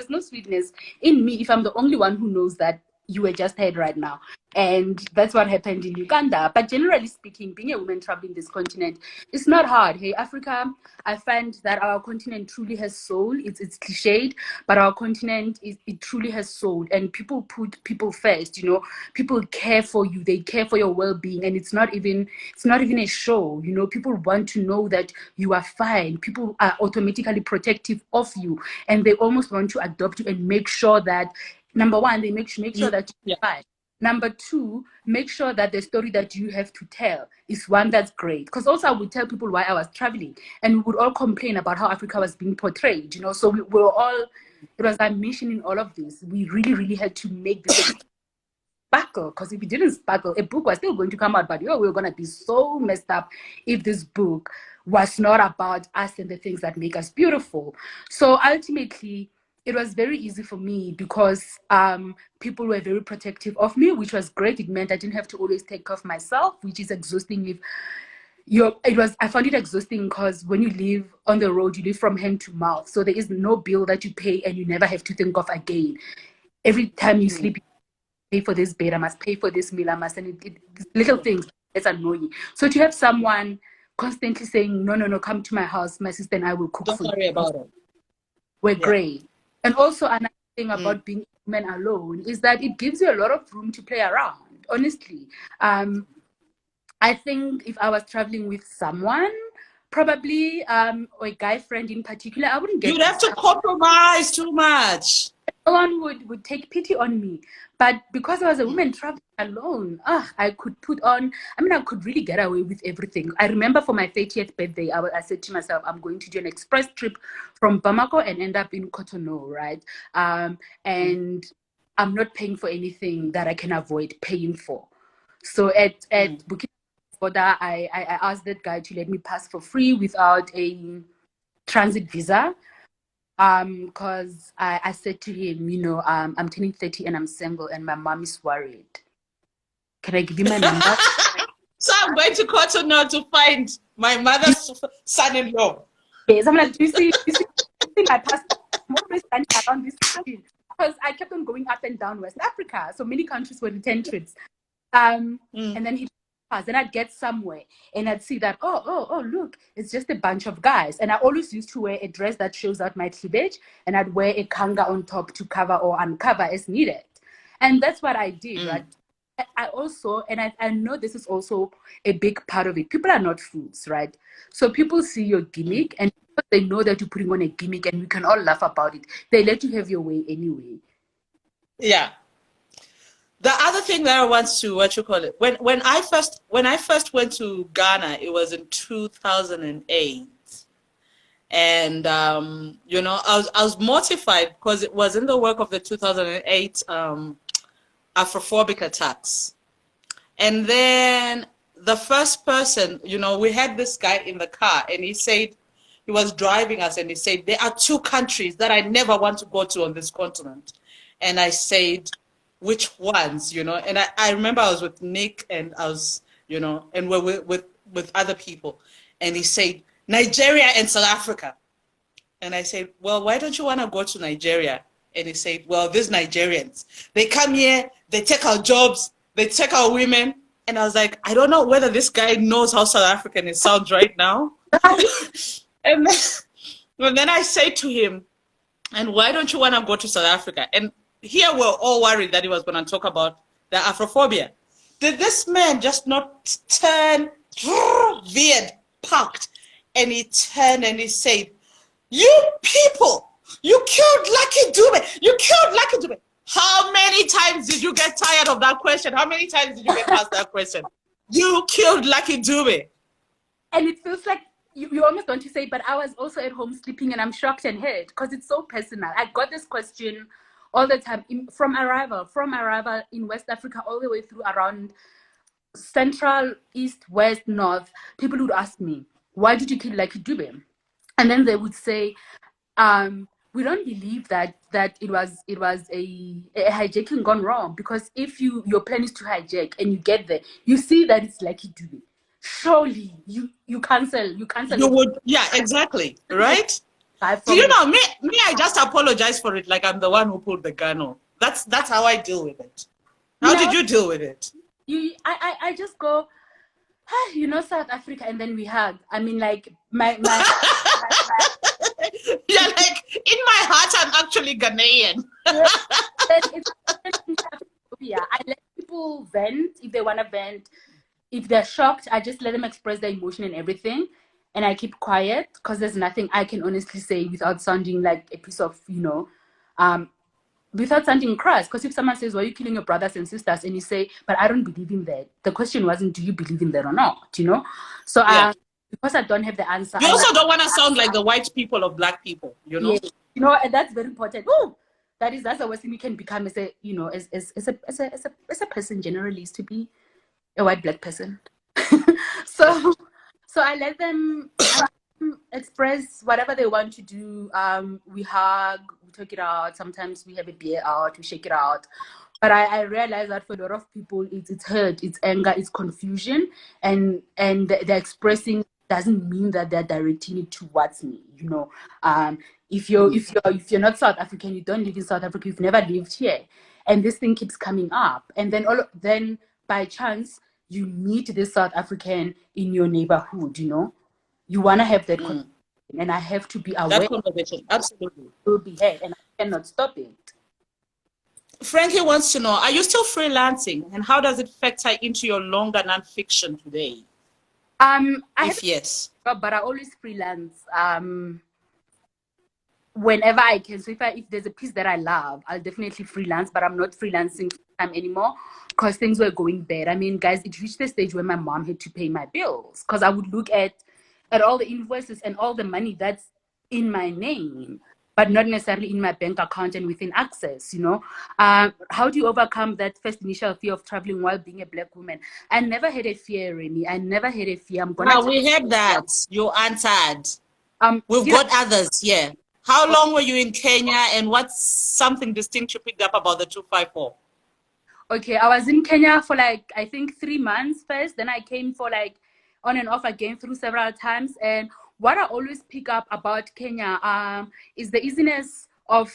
no sweetness in me if I'm the only one who knows that you were just heard right now. And that's what happened in Uganda. But generally speaking, being a woman traveling this continent, it's not hard. Hey, Africa, I find that our continent truly has soul. It's cliched, but our continent, it truly has soul. And people put people first, you know. People care for you. They care for your well-being. And it's not even a show, you know. People want to know that you are fine. People are automatically protective of you. And they almost want to adopt you and make sure that, number one, they make sure that you're fine. Number two, make sure that the story that you have to tell is one that's great. Because also I would tell people why I was traveling, and we would all complain about how Africa was being portrayed, you know. So we were all, it was our mission in all of this. We really, really had to make this sparkle, because if it didn't sparkle, a book was still going to come out, but we were going to be so messed up if this book was not about us and the things that make us beautiful. So ultimately, it was very easy for me because people were very protective of me, which was great. It meant I didn't have to always take care of myself, which is exhausting. I found it exhausting because when you live on the road, you live from hand to mouth. So there is no bill that you pay and you never have to think of again. Every time you sleep, you pay for this bed, I must pay for this meal, I must, and little things that's annoying. So to have someone constantly saying, no, come to my house, my sister and I will cook for you. Don't worry about it. We're great. And also another thing about being a woman alone is that it gives you a lot of room to play around, honestly. I think if I was traveling with someone, probably, or a guy friend in particular, I wouldn't get... You'd have to compromise too much. No one would take pity on me. But because I was a woman traveling alone, I could I could really get away with everything. I remember for my 30th birthday, I said to myself, I'm going to do an express trip from Bamako and end up in Cotonou, right? And I'm not paying for anything that I can avoid paying for. So at Bukit Border, I asked that guy to let me pass for free without a transit visa. Because I said to him, I'm turning 30 and I'm single and my mom is worried. Can I give you my number? So I'm going to Cotonou to find my mother's son-in-law. Yes, I'm like, do you see my passport? I'm always standing around this country because I kept on going up and down West Africa. So many countries were return trips. And then he passed, and I'd get somewhere and I'd see that, oh, look, it's just a bunch of guys. And I always used to wear a dress that shows out my cleavage, and I'd wear a kanga on top to cover or uncover as needed. And that's what I did, right? I also, and I know this is also a big part of it. People are not fools, right? So people see your gimmick and they know that you're putting on a gimmick and we can all laugh about it. They let you have your way anyway. Yeah. The other thing that I want to, when I first went to Ghana, it was in 2008. And, I was mortified because it was in the work of the 2008 Afrophobic attacks. And then the first person, we had this guy in the car and he said, he was driving us and he said, there are two countries that I never want to go to on this continent. And I said, which ones, and I remember I was with Nick and I was, and we're with other people. And he said, Nigeria and South Africa. And I said, well, why don't you want to go to Nigeria? And he said, well, these Nigerians, they come here, they take our jobs, they take our women. And I was like, I don't know whether this guy knows how South African it sounds right now. and then I said to him, and why don't you want to go to South Africa? And here we're all worried that he was going to talk about the Afrophobia. Did this man just not turn, veered, parked, and he turned and he said, you people, you killed Lucky Dube. You killed Lucky Dube. How many times did you get tired of that question? How many times did you get past that question? You killed Lucky Dube. And it feels like you almost want to say, but I was also at home sleeping and I'm shocked and hurt because it's so personal. I got this question all the time from arrival in West Africa all the way through around Central, East, West, North. People would ask me, why did you kill Lucky Dube? And then they would say, we don't believe that it was a hijacking gone wrong, because if your plan is to hijack and you get there, you see that it's Lucky Dube. Surely you cancel. You would, yeah, exactly, right? Do you know me? I just apologize for it, like I'm the one who pulled the gun on. That's how I deal with it. How did you deal with it? I just go, South Africa, and then we hug. I mean, like my yeah, like in my heart, I'm actually Ghanaian. I let people vent if they want to vent. If they're shocked, I just let them express their emotion and everything. And I keep quiet because there's nothing I can honestly say without sounding like a piece of, without sounding crass. Because if someone says, why are you killing your brothers and sisters? And you say, but I don't believe in that. The question wasn't, do you believe in that or not? You know? So Yeah. because I don't have the answer. You also don't want to sound like the white people of black people, you know? Yeah. You know, and that's very important. Oh, that's the worst thing you can become as a, you know, as a person generally, is to be a white black person. so I let them express whatever they want to do. We hug, we talk it out. Sometimes we have a beer out, we shake it out. But I realize that for a lot of people, it's hurt, it's anger, it's confusion, and they're expressing doesn't mean that they're directing it towards me. You know, if you're not South African, you don't live in South Africa, you've never lived here, and this thing keeps coming up, and then by chance you meet this South African in your neighborhood. You know, you want to have that conversation, and I have to be aware that conversation. Absolutely. it will be had, and I cannot stop it. Frankie wants to know, are you still freelancing, and how does it factor into your longer nonfiction today? Yes, but I always freelance whenever I can. So if there's a piece that I love, I'll definitely freelance, but I'm not freelancing full-time anymore because things were going bad. I mean, guys, it reached the stage where my mom had to pay my bills because I would look at all the invoices and all the money that's in my name, but not necessarily in my bank account and within access, you know. How do you overcome that first initial fear of traveling while being a black woman? I never had a fear, Remy. I never had a fear. We had that. You answered. We've got others, yeah. How long were you in Kenya, and what's something distinct you picked up about the 254? Okay, I was in Kenya for like, I think 3 months first. Then I came for like on and off again through several times. And what I always pick up about Kenya is the easiness of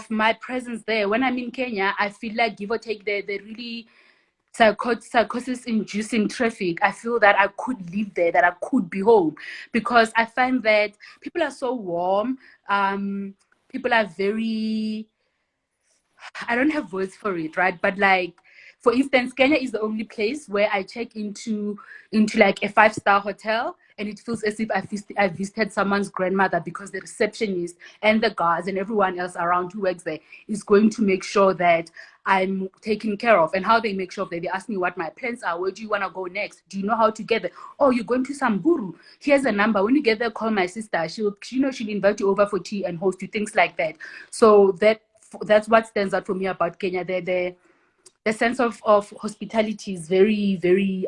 my presence there. When I'm in Kenya, I feel like, give or take, the really psychosis-inducing traffic, I feel that I could live there, that I could be home, because I find that people are so warm. People are very, I don't have words for it, right? But like, for instance, Kenya is the only place where I check into like a 5-star hotel, and it feels as if I visited someone's grandmother, because the receptionist and the guards and everyone else around who works there is going to make sure that I'm taken care of. And how they make sure of that, they ask me what my plans are. Where do you want to go next? Do you know how to get there? Oh, you're going to Samburu. Here's a number. When you get there, call my sister. She'll invite you over for tea and host you, things like that. So that's what stands out for me about Kenya. The sense of hospitality is very, very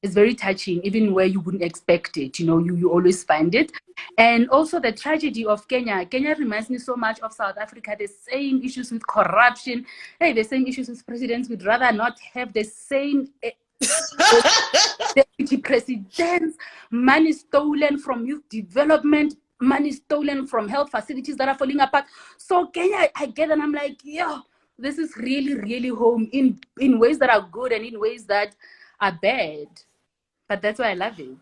is very touching, even where you wouldn't expect it. You know, you always find it. And also the tragedy of Kenya. Kenya reminds me so much of South Africa. The same issues with corruption. Hey, the same issues with presidents. We'd rather not have the same deputy presidents. Money stolen from youth development. Money stolen from health facilities that are falling apart. So Kenya, I get it, and I'm like, yeah, this is really, really home in ways that are good and in ways that are bad. But that's why I love it.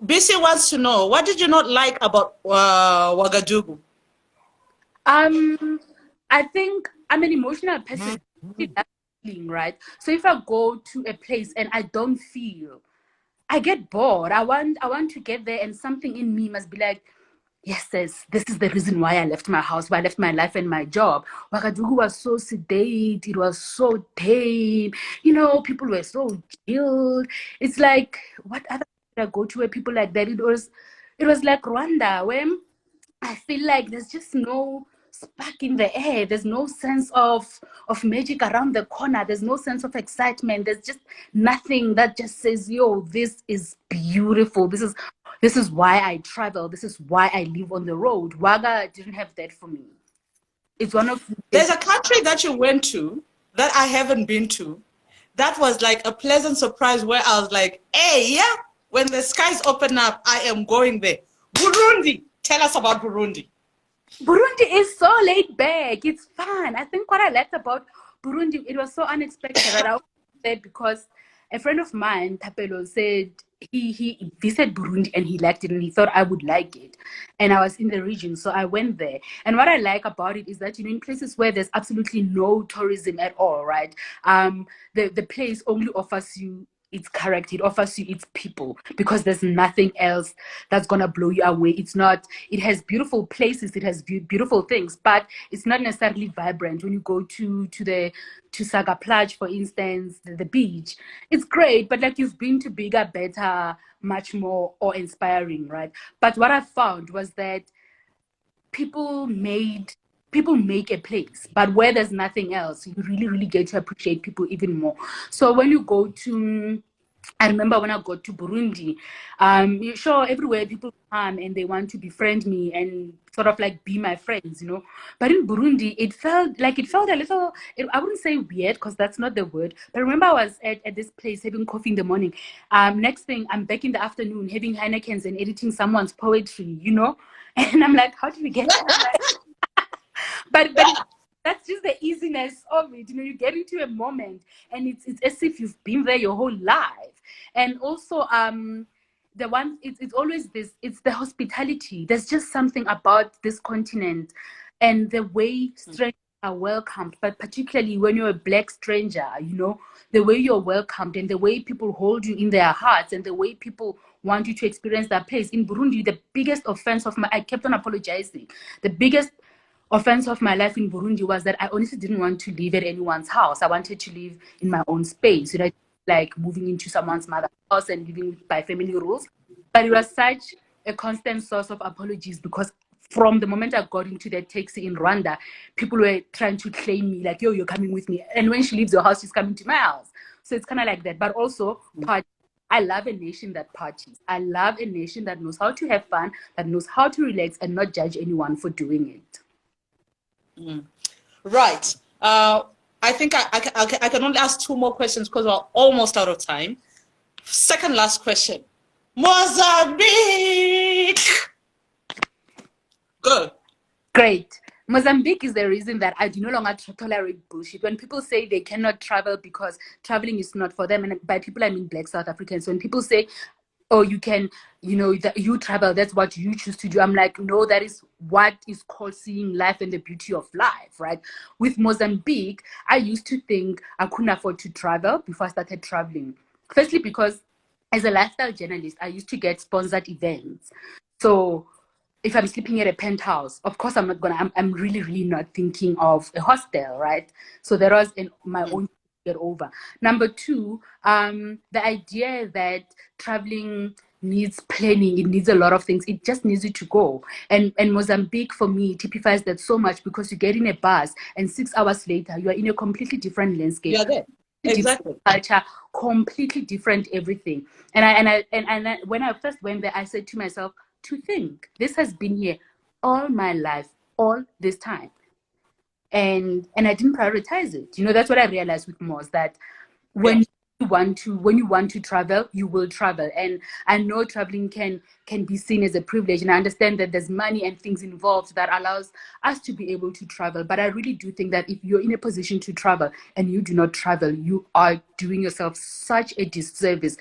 BC wants to know, what did you not like about Ouagadougou? I think I'm an emotional person, right? So if I go to a place and I don't feel, I get bored. I want to get there, and something in me must be like, yes, this is the reason why I left my house, why I left my life and my job. Ouagadougou was so sedate. It was so tame. You know, people were so chilled. It's like, what other I go to where people like that? It was like Rwanda, where I feel like there's just no spark in the air. There's no sense of magic around the corner. There's no sense of excitement. There's just nothing that just says, yo, this is beautiful. This is why I travel. This is why I live on the road. Waga didn't have that for me. It's one of... There's a country that you went to that I haven't been to. That was like a pleasant surprise, where I was like, hey, yeah, when the skies open up, I am going there. Burundi. Tell us about Burundi. Burundi is so laid back. It's fun. I think what I liked about Burundi, it was so unexpected that I said, because a friend of mine, Tapelo, said he visited Burundi and he liked it, and he thought I would like it. And I was in the region, so I went there. And what I like about it is that, you know, in places where there's absolutely no tourism at all, right? The place only offers you its character, it offers you its people, because there's nothing else that's gonna blow you away. It's not, it has beautiful places, it has beautiful things, but it's not necessarily vibrant. When you go to Saga Plage, for instance, the beach, it's great, but like you've been to bigger, better, much more awe-inspiring, right? But what I found was that people make a place, but where there's nothing else, you really get to appreciate people even more. So when you go to, I remember when I got to Burundi, sure, everywhere people come and they want to befriend me and sort of like be my friends, you know. But in Burundi, it felt a little, I wouldn't say weird, because that's not the word. But I remember I was at this place having coffee in the morning. Next thing, I'm back in the afternoon having Heinekens and editing someone's poetry, you know. And I'm like, how did we get here? But that's just the easiness of it. You know, you get into a moment and it's as if you've been there your whole life. And also the one, it's always this, it's the hospitality. There's just something about this continent and the way strangers are welcomed, but particularly when you're a Black stranger, you know, the way you're welcomed and the way people hold you in their hearts and the way people want you to experience that place. In Burundi, the biggest offense of I kept on apologizing. The biggest offense of my life in Burundi was that I honestly didn't want to live at anyone's house. I wanted to live in my own space, you know, like moving into someone's mother's house and living by family rules. But it was such a constant source of apologies, because from the moment I got into that taxi in Rwanda, people were trying to claim me, like, yo, you're coming with me. And when she leaves your house, she's coming to my house. So it's kind of like that. But also, I love a nation that parties. I love a nation that knows how to have fun, that knows how to relax and not judge anyone for doing it. Right. I think I can only ask two more questions because we're almost out of time. Second last question. Mozambique! Go. Great. Mozambique is the reason that I do no longer tolerate bullshit. When people say they cannot travel because traveling is not for them, and by people I mean Black South Africans, when people say, oh, you can, you know, that you travel, that's what you choose to do, I'm like, no, that is what is called seeing life and the beauty of life, right? With Mozambique, I used to think I couldn't afford to travel before I started traveling. Firstly, because as a lifestyle journalist, I used to get sponsored events. So if I'm sleeping at a penthouse, of course I'm really not thinking of a hostel, right? So that was my own get over. Number two, the idea that traveling needs planning, it needs a lot of things, it just needs you to go. And Mozambique for me typifies that so much, because you get in a bus and 6 hours later you are in a completely different landscape. Yeah, there. Exactly. Culture, completely different everything. And when I first went there, I said to myself, to think this has been here all my life, all this time, and I didn't prioritize it. You know, that's what I realized with Moz, that when you want to travel, you will travel. And I know traveling can be seen as a privilege, and I understand that there's money and things involved that allows us to be able to travel. But I really do think that if you're in a position to travel and you do not travel, you are doing yourself such a disservice.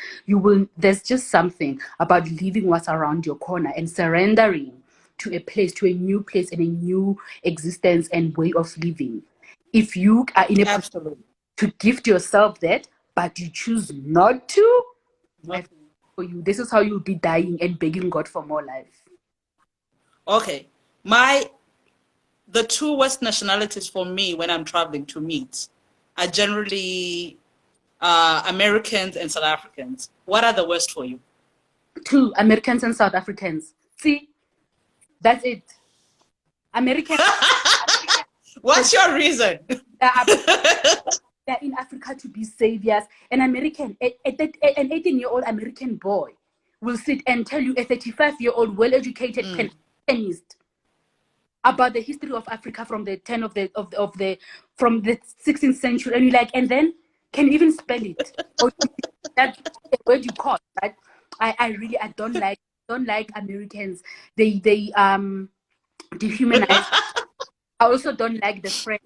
There's just something about leaving what's around your corner and surrendering to a place, to a new place and a new existence and way of living. If you are in a position to gift yourself that, but you choose not to, for you, this is how you'll be dying and begging God for more life. Okay. The two worst nationalities for me when I'm traveling to meet are generally Americans and South Africans. What are the worst for you? Two, Americans and South Africans. See, that's it. Americans. What's your reason? They're in Africa to be saviors. An 18-year-old American boy will sit and tell you a 35-year-old well-educated pensionist about the history of Africa from the from the 16th century, and you're like, and then can you even spell it? Or that word you call, right? I don't like Americans. They dehumanize. I also don't like the French.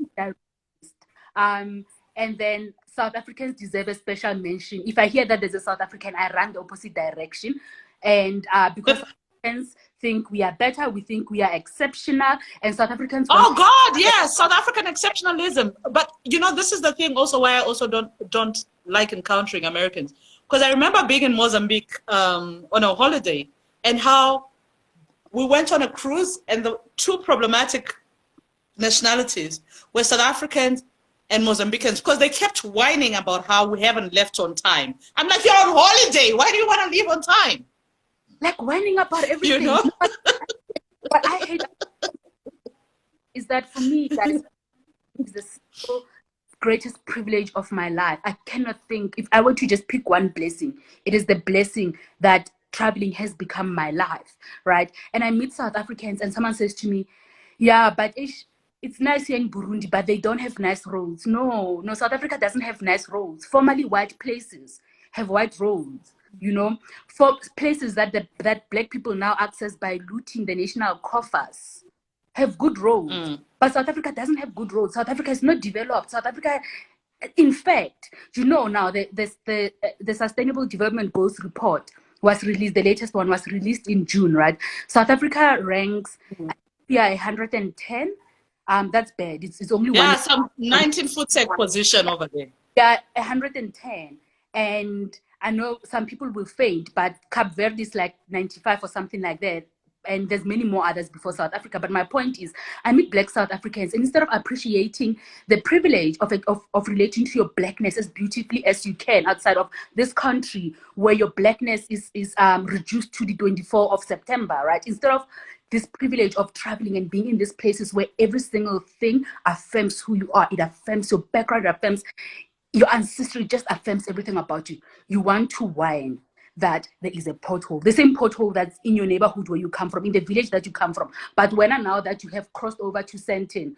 And then South Africans deserve a special mention. If I hear that there's a South African, I run the opposite direction. And because South Africans think we are better, we think we are exceptional, and South Africans... Oh God, yes, South African exceptionalism. But you know, this is the thing also why I also don't like encountering Americans. Because I remember being in Mozambique on a holiday, and how we went on a cruise, and the two problematic nationalities were South Africans and Mozambicans, because they kept whining about how we haven't left on time. I'm like, you're on holiday. Why do you want to leave on time? Like whining about everything. You know? What I hate is that for me, that is the single greatest privilege of my life. I cannot think, if I were to just pick one blessing, it is the blessing that traveling has become my life, right? And I meet South Africans and someone says to me, yeah, but it's nice here in Burundi, but they don't have nice roads. No, South Africa doesn't have nice roads. Formerly white places have white roads, you know, for places that that black people now access by looting the national coffers have good roads. But South Africa doesn't have good roads. South Africa is not developed. South Africa, in fact, you know, now the Sustainable Development Goals report was released. The latest one was released in June, right? South Africa ranks 110. That's bad. It's only one. Some 19-foot position over there. Yeah, 110. And I know some people will faint, but Cape Verde is like 95 or something like that. And there's many more others before South Africa. But my point is, I meet black South Africans, and instead of appreciating the privilege of relating to your blackness as beautifully as you can outside of this country, where your blackness is reduced to the 24th of September, right? Instead of this privilege of traveling and being in these places where every single thing affirms who you are, it affirms your background, it affirms your ancestry, just affirms everything about you. You want to whine that there is a pothole, the same pothole that's in your neighborhood where you come from, in the village that you come from. But when now that you have crossed over to Sandton,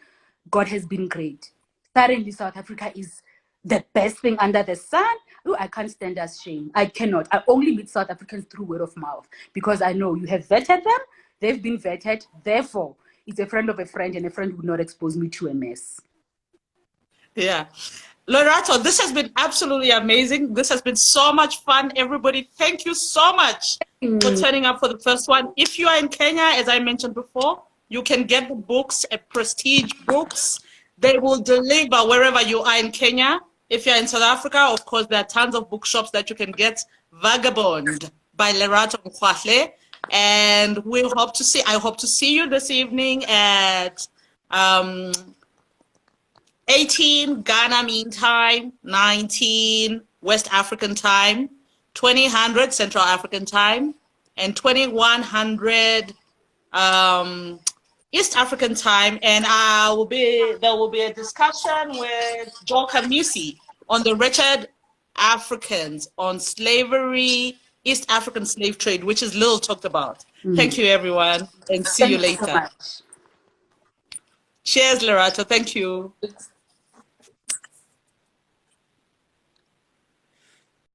God has been great. Suddenly South Africa is the best thing under the sun. Oh, I can't stand that shame. I cannot. I only meet South Africans through word of mouth, because I know you have vetted them, they've been vetted, therefore it's a friend of a friend, and a friend would not expose me to a mess. Yeah. Lerato, this has been absolutely amazing. This has been so much fun. Everybody, thank you so much for turning up for the first one. If you are in Kenya, as I mentioned before, you can get the books at Prestige Books. They will deliver wherever you are in Kenya. If you're in South Africa, of course, there are tons of bookshops that you can get. Vagabond by Lerato Mogoatlhe. And I hope to see you this evening at 18 Ghana mean time, 19 West African time, 2000 Central African time, and 2100 East African time. And there will be a discussion with Joel Kamisi on the wretched Africans, on slavery, East African slave trade, which is little talked about. Thank you, everyone, and see you later. Thank you so much. Cheers, Lerato. Thank you.